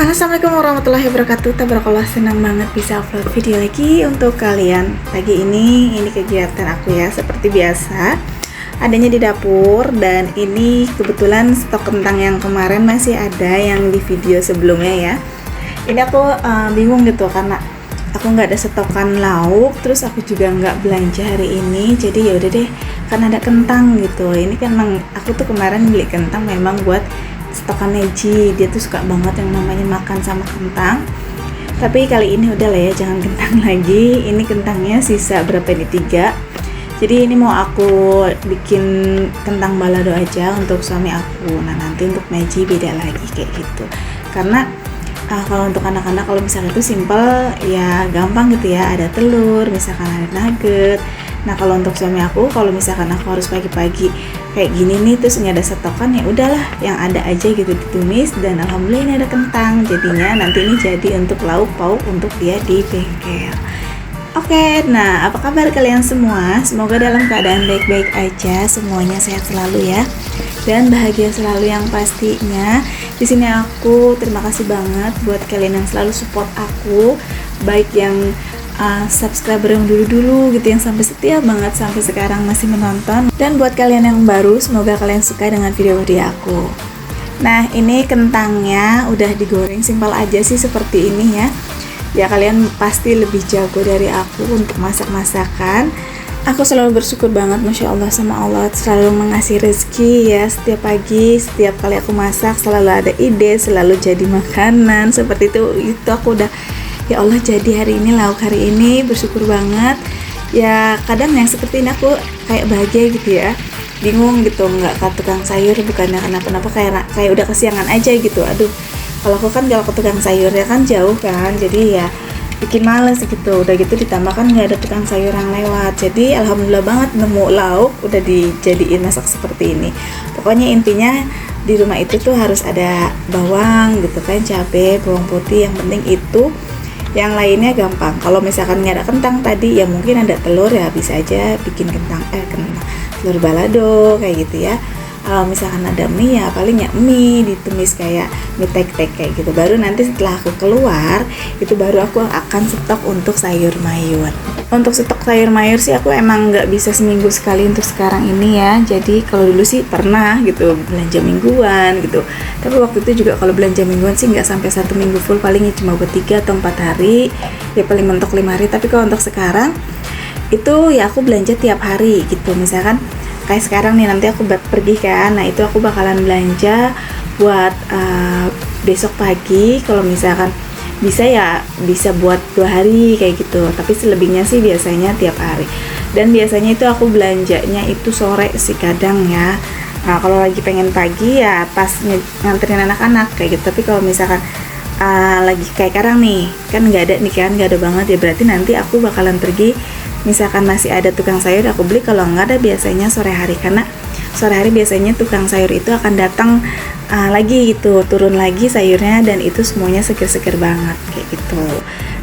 Halo, assalamualaikum warahmatullahi wabarakatuh. Tabarakallah, senang banget bisa upload video lagi untuk kalian. Pagi ini kegiatan aku ya seperti biasa, adanya di dapur. Dan ini kebetulan stok kentang yang kemarin masih ada yang di video sebelumnya ya. Ini aku bingung gitu karena aku nggak ada stokan lauk, terus aku juga nggak belanja hari ini. Jadi ya udah deh, karena ada kentang gitu. Ini kan emang aku tuh kemarin beli kentang memang buat stokan Neji, dia tuh suka banget yang namanya makan sama kentang. Tapi kali ini udah lah ya, jangan kentang lagi. Ini kentangnya sisa berapa ini, 3. Jadi ini mau aku bikin kentang balado aja untuk suami aku. Nah nanti untuk Neji beda lagi kayak gitu. Karena kalau untuk anak-anak kalau misalnya itu simple ya gampang gitu ya, ada telur, misalkan ada nugget. Nah kalau untuk suami aku, kalau misalkan aku harus pagi-pagi kayak gini nih terus nggak ada stokan, ya udahlah yang ada aja gitu ditumis. Dan alhamdulillah ini ada kentang, jadinya nanti ini jadi untuk lauk pauk untuk dia di bengkel. Oke, nah apa kabar kalian semua? Semoga dalam keadaan baik-baik aja, semuanya sehat selalu ya, dan bahagia selalu yang pastinya. Di sini aku terima kasih banget buat kalian yang selalu support aku, baik yang subscriber yang dulu-dulu gitu, yang sampai setia banget sampai sekarang masih menonton, dan buat kalian yang baru, semoga kalian suka dengan video-video aku. Nah ini kentangnya udah digoreng, simpel aja sih seperti ini ya. Ya kalian pasti lebih jago dari aku untuk masak-masakan. Aku selalu bersyukur banget, Masya Allah, sama Allah selalu mengasih rezeki ya. Setiap pagi, setiap kali aku masak selalu ada ide, selalu jadi makanan seperti itu aku udah, ya Allah jadi hari ini, lauk hari ini, bersyukur banget. Ya kadang yang seperti ini aku kayak bahagia gitu ya, bingung gitu, nggak ke tukang sayur bukannya kenapa-napa, kayak udah kesiangan aja gitu. Aduh, kalau aku kan kalau ke tukang sayur ya kan jauh kan, jadi ya bikin males gitu. Udah gitu ditambah kan nggak ada tukang sayur yang lewat, jadi alhamdulillah banget nemu lauk udah dijadiin masak seperti ini. Pokoknya intinya di rumah itu tuh harus ada bawang gitu kan, cabai, bawang putih, yang penting itu. Yang lainnya gampang. Kalau misalkan nggak ada kentang tadi, ya mungkin ada telur, ya bisa aja bikin telur balado kayak gitu ya. Kalau misalkan ada mie, ya paling ya mie ditumis kayak mie tek-tek kayak gitu. Baru nanti setelah aku keluar, itu baru aku akan stok untuk sayur mayur. Untuk stok sayur mayur sih aku emang nggak bisa seminggu sekali untuk sekarang ini ya. Jadi kalau dulu sih pernah gitu belanja mingguan gitu. Tapi waktu itu juga kalau belanja mingguan sih nggak sampai 1 minggu full, palingnya cuma buat 3 atau 4 hari. Ya paling mentok 5 hari. Tapi kalau untuk sekarang itu ya aku belanja tiap hari gitu. Misalkan kayak sekarang nih, nanti aku pergi kan, nah itu aku bakalan belanja buat besok pagi. Kalau misalkan bisa ya bisa buat 2 hari kayak gitu, tapi selebihnya sih biasanya tiap hari. Dan biasanya itu aku belanjanya itu sore sih kadang ya. Nah kalau lagi pengen pagi ya pas nganterin anak-anak kayak gitu. Tapi kalau misalkan lagi kayak sekarang nih kan nggak ada nih kan, nggak ada banget ya, berarti nanti aku bakalan pergi. Misalkan masih ada tukang sayur aku beli, kalau nggak ada biasanya sore hari, karena sore hari biasanya tukang sayur itu akan datang lagi gitu, turun lagi sayurnya, dan itu semuanya seger-seger banget kayak gitu.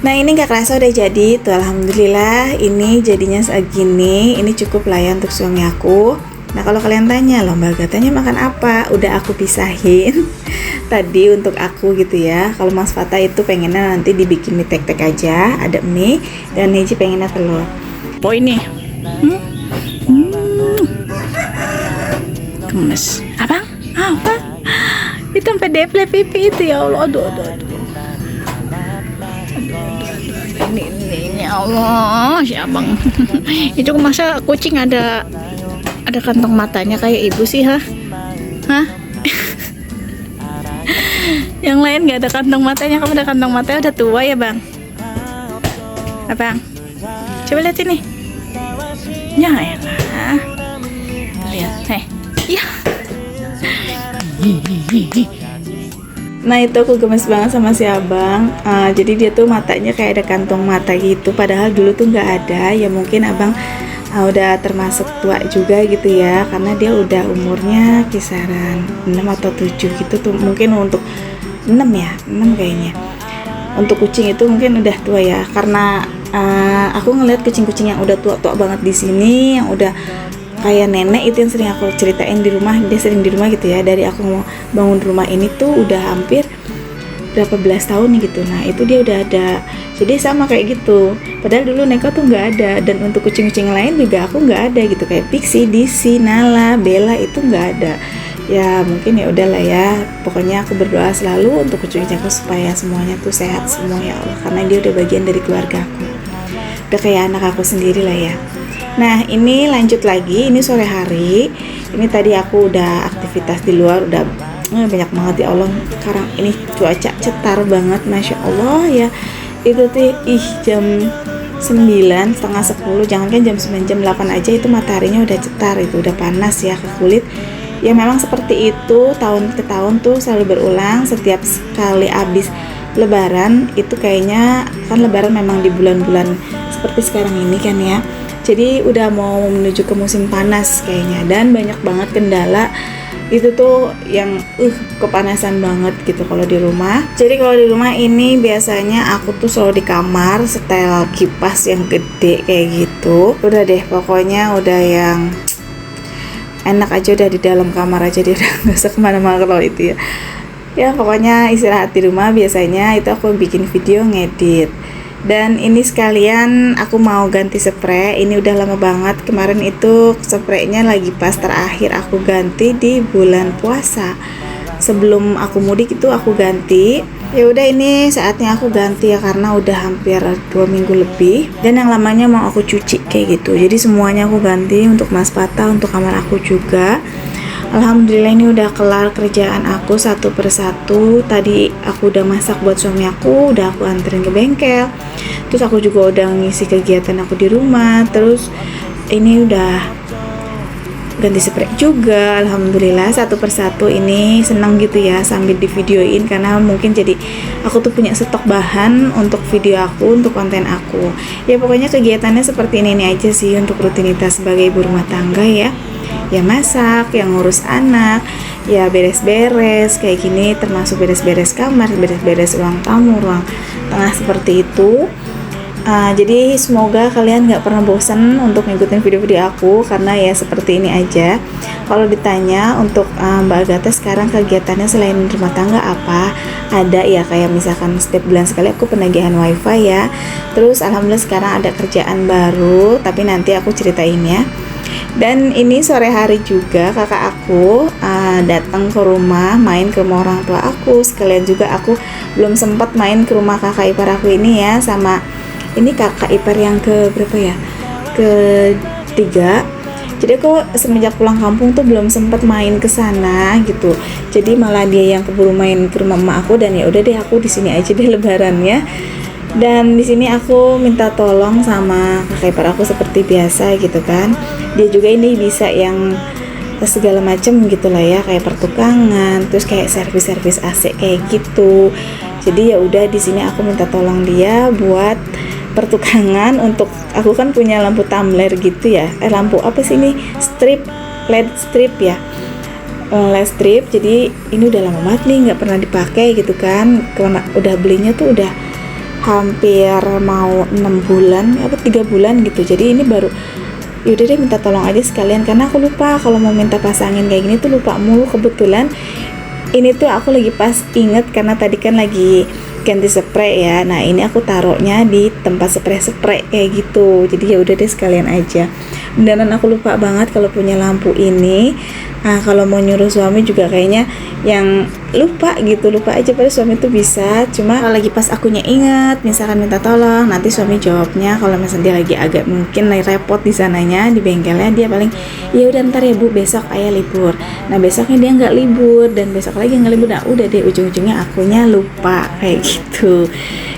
Nah ini nggak kerasa udah jadi tuh, alhamdulillah ini jadinya segini. Ini cukup lah ya untuk suami aku. Nah kalau kalian tanya lomba gatanya makan apa, udah aku pisahin tadi untuk aku gitu ya. Kalau Mas Fatah itu pengennya nanti dibikin mie tek-tek aja, ada mie, dan Neji pengennya telur. Oh ini gemes abang, apa itu sampai deple pipi itu, ya Allah. Aduh. Ini ya Allah, si abang itu masa kucing ada kantong matanya kayak ibu sih, hah? Yang lain nggak ada kantong matanya, kamu ada kantong matanya, udah tua ya bang? Abang, coba lihat ini. Ya elah, lihat, ya. Nah itu aku gemes banget sama si abang. Jadi dia tuh matanya kayak ada kantong mata gitu, padahal dulu tuh nggak ada. Ya mungkin abang udah termasuk tua juga gitu ya, karena dia udah umurnya kisaran 6 atau 7 gitu tuh, mungkin untuk 6 ya, 6 kayaknya. Untuk kucing itu mungkin udah tua ya, karena aku ngeliat kucing-kucing yang udah tua-tua banget di sini, yang udah kayak nenek, itu yang sering aku ceritain di rumah. Dia sering di rumah gitu ya, dari aku mau bangun rumah ini tuh udah hampir berapa belas tahun nih gitu. Nah itu dia udah ada, jadi sama kayak gitu. Padahal dulu Neko tuh nggak ada, dan untuk kucing-kucing lain juga aku nggak ada gitu, kayak Pixie, Disi, Nala, Bella itu nggak ada. Ya mungkin ya udahlah ya, pokoknya aku berdoa selalu untuk kucing-kucing aku supaya semuanya tuh sehat semua ya Allah, karena dia udah bagian dari keluarga aku, udah kayak anak aku sendiri lah ya. Nah ini lanjut lagi, ini sore hari, ini tadi aku udah aktivitas di luar, udah banyak banget ya Allah. Sekarang ini cuaca cetar banget, Masya Allah ya. Itu tuh jam 9, setengah 10, jangankan jam 9, jam 8 aja itu mataharinya udah cetar, itu udah panas ya ke kulit. Ya memang seperti itu, tahun ke tahun tuh selalu berulang. Setiap sekali habis Lebaran itu kayaknya kan Lebaran memang di bulan-bulan seperti sekarang ini kan ya. Jadi udah mau menuju ke musim panas kayaknya, dan banyak banget kendala itu tuh yang kepanasan banget gitu kalau di rumah. Jadi kalau di rumah ini biasanya aku tuh selalu di kamar, setel kipas yang gede kayak gitu. Udah deh pokoknya udah yang enak aja, udah di dalam kamar aja dia, udah nggak usah kemana-mana kalau itu ya. Ya pokoknya istirahat di rumah biasanya itu aku bikin video ngedit. Dan ini sekalian aku mau ganti spray. Ini udah lama banget, kemarin itu spraynya lagi pas terakhir aku ganti di bulan puasa. Sebelum aku mudik itu aku ganti. Ya udah ini saatnya aku ganti ya, karena udah hampir 2 minggu lebih, dan yang lamanya mau aku cuci kayak gitu. Jadi semuanya aku ganti, untuk Mas Pata, untuk kamar aku juga. Alhamdulillah ini udah kelar kerjaan aku satu persatu. Tadi aku udah masak buat suami aku, udah aku anterin ke bengkel. Terus aku juga udah ngisi kegiatan aku di rumah. Terus ini udah ganti spray juga. Alhamdulillah satu persatu. Ini senang gitu ya sambil di videoin, karena mungkin jadi aku tuh punya stok bahan untuk video aku, untuk konten aku. Ya pokoknya kegiatannya seperti ini aja sih untuk rutinitas sebagai ibu rumah tangga ya. Ya masak, yang ngurus anak, ya beres-beres kayak gini, termasuk beres-beres kamar, beres-beres ruang tamu, ruang tengah seperti itu. Jadi semoga kalian gak pernah bosan untuk ngikutin video-video aku, karena ya seperti ini aja. Kalau ditanya untuk Mbak Agatha sekarang kegiatannya selain rumah tangga apa, ada ya kayak misalkan setiap bulan sekali aku penagihan wifi ya. Terus alhamdulillah sekarang ada kerjaan baru, tapi nanti aku ceritain ya. Dan ini sore hari juga kakak aku datang ke rumah, main ke rumah orang tua aku. Sekalian juga aku belum sempat main ke rumah kakak ipar aku ini ya, sama ini kakak ipar yang ke berapa ya, ketiga. Jadi aku semenjak pulang kampung tuh belum sempat main ke sana gitu. Jadi malah dia yang keburu main ke rumah emak aku, dan ya udah deh aku di sini aja deh lebarannya. Dan di sini aku minta tolong sama kakak ipar aku seperti biasa gitu kan. Dia juga ini bisa yang segala macam gitulah ya, kayak pertukangan, terus kayak servis AC kayak gitu. Jadi ya udah di sini aku minta tolong dia buat pertukangan. Untuk aku kan punya lampu tumbler gitu ya. Lampu apa sih ini? Strip, LED strip ya. LED strip. Jadi ini udah lama banget nih nggak pernah dipakai gitu kan. Karena udah belinya tuh udah hampir mau 6 bulan apa 3 bulan gitu. Jadi ini baru, yaudah deh minta tolong aja sekalian, karena aku lupa kalau mau minta pasangin kayak gini tuh, lupa mulu. Kebetulan ini tuh aku lagi pas inget, karena tadi kan lagi ganti spray ya. Nah ini aku taruhnya di tempat spray kayak gitu. Jadi ya udah deh sekalian aja. Beneran aku lupa banget kalau punya lampu ini. Nah kalau mau nyuruh suami juga kayaknya yang lupa gitu, lupa aja. Padahal suami tuh bisa, cuma kalau lagi pas akunya ingat misalkan minta tolong, nanti suami jawabnya kalau misalnya dia lagi agak mungkin lagi repot di sananya di bengkelnya, dia paling ya udah ntar ya bu, besok ayah libur. Nah besoknya dia nggak libur, dan besok lagi nggak libur. Nah udah deh ujung-ujungnya akunya lupa kayak gitu.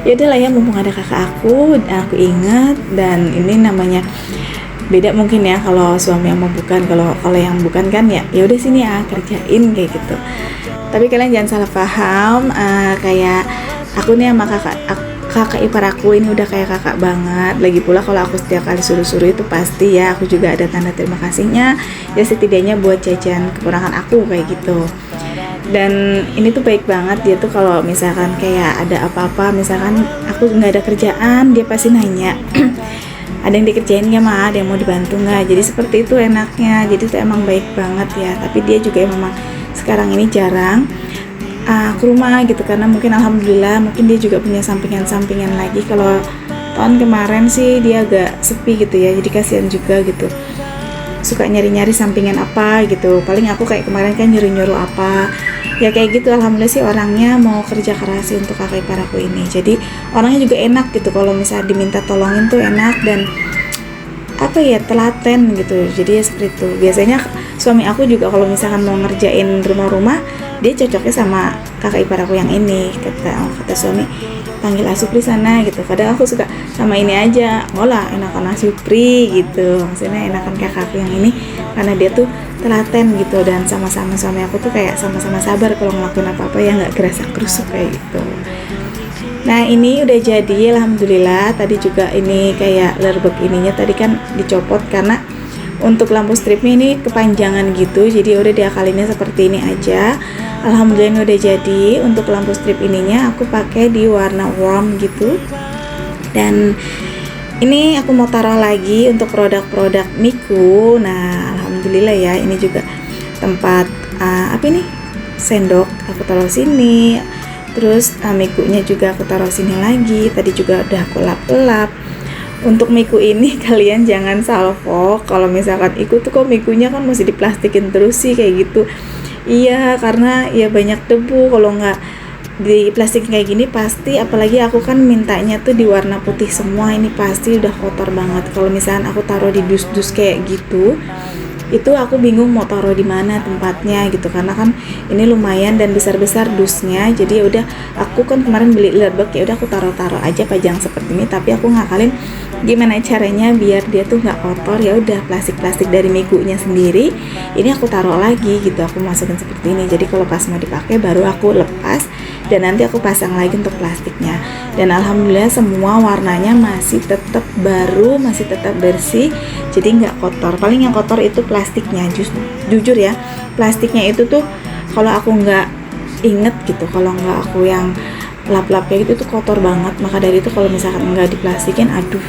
Ya udahlah ya, mumpung ada kakak aku ingat. Dan ini namanya beda mungkin ya kalau suami yang mau bukan, kalau yang bukan kan ya udah sini ya kerjain kayak gitu. Tapi kalian jangan salah paham, kayak aku nih sama kakak ipar aku ini udah kayak kakak banget. Lagi pula kalau aku setiap kali suruh-suruh itu pasti ya aku juga ada tanda terima kasihnya ya, setidaknya buat jajan kekurangan aku kayak gitu. Dan ini tuh baik banget dia tuh, kalau misalkan kayak ada apa-apa, misalkan aku nggak ada kerjaan, dia pasti nanya ada yang dikerjain nggak mah, ada yang mau dibantu nggak. Jadi seperti itu enaknya. Jadi itu emang baik banget ya. Tapi dia juga memang sekarang ini jarang ke rumah gitu, karena mungkin alhamdulillah mungkin dia juga punya sampingan-sampingan lagi. Kalau tahun kemarin sih dia agak sepi gitu ya, jadi kasihan juga gitu, suka nyari-nyari sampingan apa gitu. Paling aku kayak kemarin kan nyuruh-nyuruh apa ya kayak gitu. Alhamdulillah sih orangnya mau kerja keras sih untuk kakak ipar aku ini, jadi orangnya juga enak gitu, kalau misalnya diminta tolongin tuh enak dan apa ya, telaten gitu. Jadi ya seperti itu. Biasanya suami aku juga kalau misalkan mau ngerjain rumah-rumah, dia cocoknya sama kakak ipar aku yang ini. Kata suami, panggil Asupri sana gitu. Kadang aku suka sama ini aja, lah enakan Asupri gitu, maksudnya enakan kakak aku yang ini karena dia tuh telaten gitu, dan sama-sama suami aku tuh kayak sama-sama sabar kalau ngelakuin apa-apa ya, nggak kerasa kerusuk kayak gitu. Nah ini udah jadi alhamdulillah. Tadi juga ini kayak lerbek ininya tadi kan dicopot karena untuk lampu stripnya ini kepanjangan gitu, jadi udah diakalinnya seperti ini aja. Alhamdulillah ini udah jadi. Untuk lampu strip ininya aku pakai di warna warm gitu, dan ini aku mau taruh lagi untuk produk-produk Miku. Nah alhamdulillah ya, ini juga tempat apa ini, sendok aku taruh sini. Terus mikunya juga aku taruh sini lagi. Tadi juga udah aku lap-lap. Untuk miku ini kalian jangan salvo kalau misalkan ikut tuh kok mikunya kan masih diplastikin terus sih kayak gitu. Iya, karena ya banyak debu. Kalau nggak di plastik kayak gini pasti, apalagi aku kan mintanya tuh di warna putih semua, ini pasti udah kotor banget. Kalau misalkan aku taruh di dus-dus kayak gitu, itu aku bingung mau taruh di mana tempatnya gitu, karena kan ini lumayan dan besar-besar dusnya. Jadi ya udah, aku kan kemarin beli lerbek, ya udah aku taruh-taruh aja pajang seperti ini. Tapi aku ngakalin gimana caranya biar dia tuh nggak kotor. Ya udah, plastik-plastik dari mikunya sendiri ini aku taruh lagi gitu, aku masukin seperti ini. Jadi kalau pas mau dipakai baru aku lepas dan nanti aku pasang lagi untuk plastiknya. Dan alhamdulillah semua warnanya masih tetap baru, masih tetap bersih, jadi nggak kotor. Paling yang kotor itu plastiknya. Jujur ya, plastiknya itu tuh kalau aku nggak inget gitu, kalau nggak aku yang lap-lap kayak gitu tuh kotor banget. Maka dari itu kalau misalkan nggak diplastikin, aduh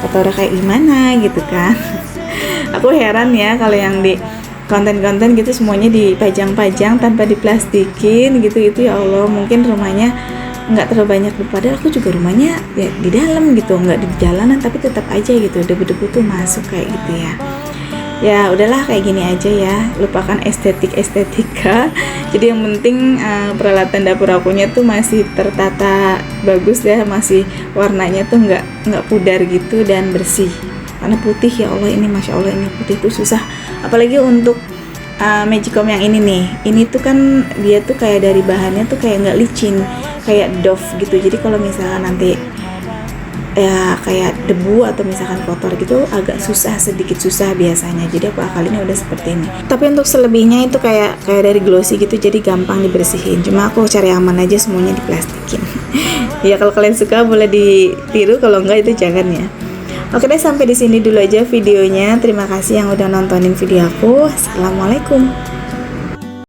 kotor kayak gimana gitu kan. Aku heran ya kalau yang di konten-konten gitu semuanya dipajang-pajang tanpa diplastikin gitu. Itu ya Allah, mungkin rumahnya nggak terlalu banyak debu, padahal aku juga rumahnya ya di dalam gitu, nggak di jalanan, tapi tetap aja gitu debu-debu tuh masuk kayak gitu ya. Ya udahlah, kayak gini aja ya, lupakan estetika. Jadi yang penting peralatan dapur akunya tuh masih tertata bagus ya, masih warnanya tuh nggak pudar gitu dan bersih. Karena putih ya Allah, ini masya Allah, ini putih tuh susah. Apalagi untuk Magicom yang ini nih, ini tuh kan dia tuh kayak dari bahannya tuh kayak nggak licin, kayak doff gitu. Jadi kalau misalkan nanti ya kayak debu atau misalkan kotor gitu agak susah, sedikit susah biasanya. Jadi aku akalinnya udah seperti ini. Tapi untuk selebihnya itu kayak dari glossy gitu, jadi gampang dibersihin. Cuma aku cari aman aja, semuanya diplastikin. Ya kalau kalian suka boleh ditiru, kalau enggak itu jangan ya. Oke deh, sampai di sini dulu aja videonya. Terima kasih yang udah nontonin video aku. Assalamualaikum.